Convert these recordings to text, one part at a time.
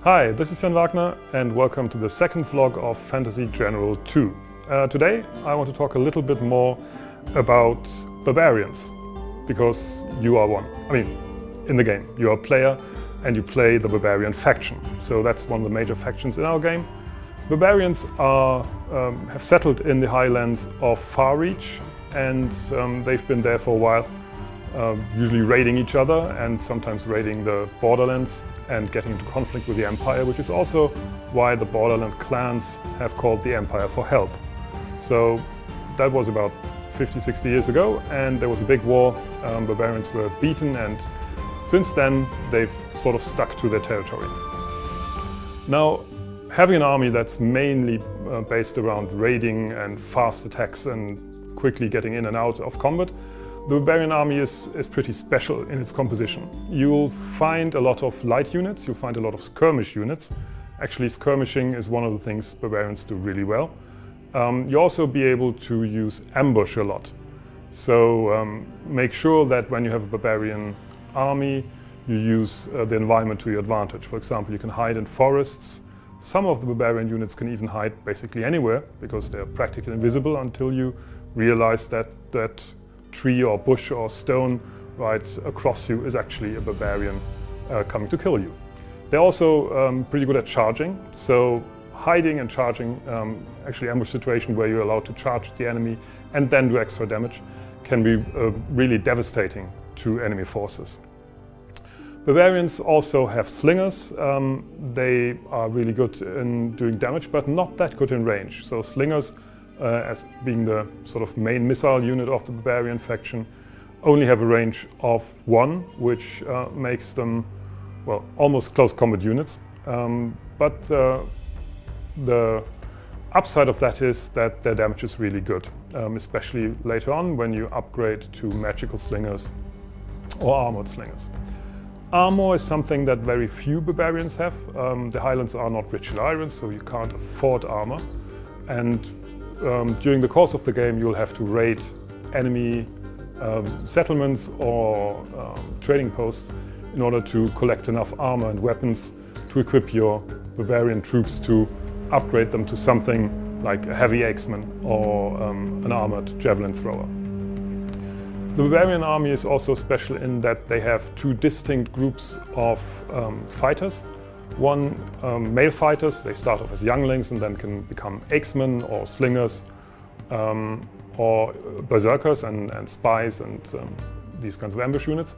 Hi, this is Jan Wagner and welcome to the second vlog of Fantasy General 2. Today I want to talk a little bit more about Barbarians, because you are one. I mean, in the game, you are a player and you play the Barbarian faction. So that's one of the major factions in our game. Barbarians have settled in the highlands of Far Reach, and they've been there for a while, usually raiding each other and sometimes raiding the borderlands and getting into conflict with the Empire, which is also why the borderland clans have called the Empire for help. So that was about 50-60 years ago, and there was a big war. Barbarians were beaten, and since then they've sort of stuck to their territory. Now, having an army that's mainly based around raiding and fast attacks and quickly getting in and out of combat, the Barbarian army is pretty special in its composition. You'll find a lot of light units, you'll find a lot of skirmish units. Actually, skirmishing is one of the things Barbarians do really well. You'll also be able to use ambush a lot. So make sure that when you have a Barbarian army, you use the environment to your advantage. For example, you can hide in forests. Some of the Barbarian units can even hide basically anywhere, because they're practically invisible until you realize that that tree or bush or stone right across you is actually a Barbarian coming to kill you. They're also pretty good at charging, so hiding and charging, actually ambush situation where you're allowed to charge the enemy and then do extra damage, can be really devastating to enemy forces. Barbarians also have slingers. They are really good in doing damage, but not that good in range. So slingers, as being the sort of main missile unit of the Barbarian faction, only have a range of 1, which makes them, well, almost close combat units. But the upside of that is that their damage is really good, especially later on when you upgrade to magical slingers or armored slingers. Armor is something that very few Barbarians have. The highlands are not rich in iron, so you can't afford armor. And during the course of the game, you'll have to raid enemy settlements or trading posts in order to collect enough armor and weapons to equip your Barbarian troops to upgrade them to something like a heavy axeman or an armored javelin thrower. The Barbarian army is also special in that they have 2 distinct groups of fighters. One, male fighters, they start off as younglings and then can become axemen or slingers, or berserkers and spies and these kinds of ambush units.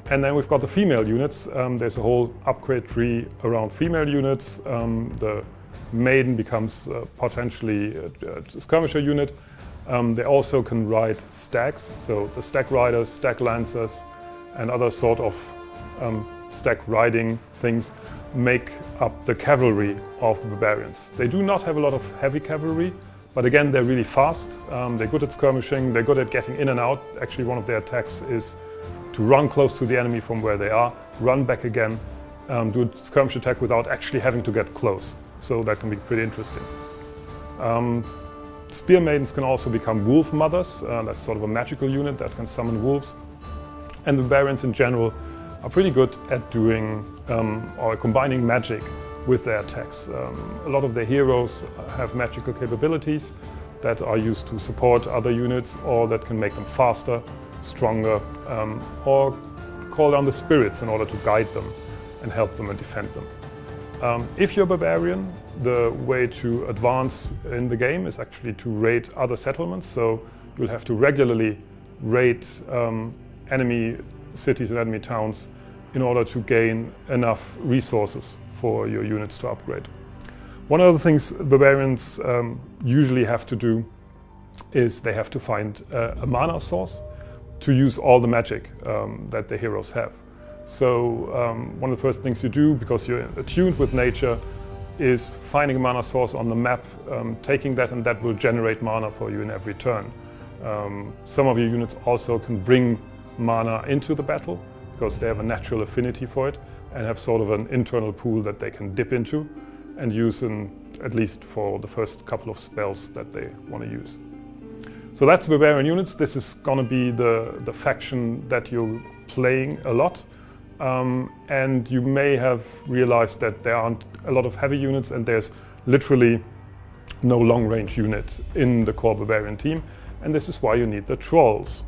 And then we've got the female units. There's a whole upgrade tree around female units. The maiden becomes potentially a skirmisher unit. They also can ride stags, so the stag riders, stag lancers and other sort of stag riding things make up the cavalry of the Barbarians. They do not have a lot of heavy cavalry, but again, they're really fast. They're good at skirmishing, they're good at getting in and out. Actually, one of their attacks is to run close to the enemy from where they are, run back again, do a skirmish attack without actually having to get close. So that can be pretty interesting. Spear maidens can also become wolf mothers. That's sort of a magical unit that can summon wolves. And the Barbarians in general are pretty good at doing or combining magic with their attacks. A lot of their heroes have magical capabilities that are used to support other units or that can make them faster, stronger, or call down the spirits in order to guide them and help them and defend them. If you're a Barbarian, the way to advance in the game is actually to raid other settlements. So you'll have to regularly raid enemy cities and enemy towns in order to gain enough resources for your units to upgrade. One of the things Barbarians usually have to do is they have to find a mana source to use all the magic that the heroes have. So one of the first things you do, because you're attuned with nature, is finding a mana source on the map, taking that, and that will generate mana for you in every turn. Some of your units also can bring mana into the battle because they have a natural affinity for it and have sort of an internal pool that they can dip into and use at least for the first couple of spells that they want to use. So that's Barbarian units. This is going to be the faction that you're playing a lot. and you may have realized that there aren't a lot of heavy units and there's literally no long-range unit in the core Barbarian team, and this is why you need the trolls.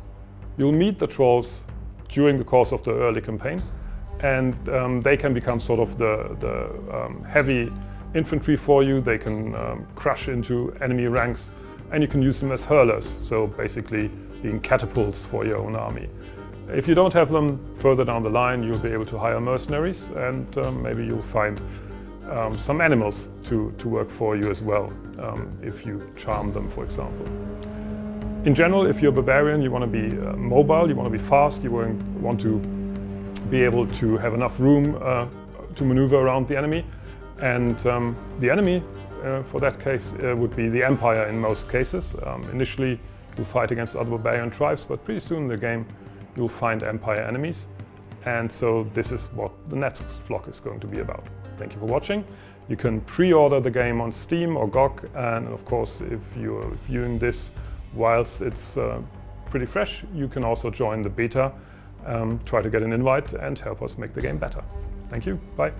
You'll meet the trolls during the course of the early campaign, and they can become sort of the heavy infantry for you. They can crush into enemy ranks, and you can use them as hurlers, so basically being catapults for your own army. If you don't have them, further down the line you'll be able to hire mercenaries, and maybe you'll find some animals to work for you as well, if you charm them, for example. In general, if you're a barbarian, you want to be mobile, you want to be fast, you want to be able to have enough room to maneuver around the enemy. And the enemy, for that case, would be the Empire in most cases. Initially, you'll fight against other barbarian tribes, but pretty soon in the game, you'll find Empire enemies. And so this is what the next vlog is going to be about. Thank you for watching. You can pre-order the game on Steam or GOG, and of course, if you're viewing this whilst it's pretty fresh, you can also join the beta, try to get an invite and help us make the game better. Thank you, bye.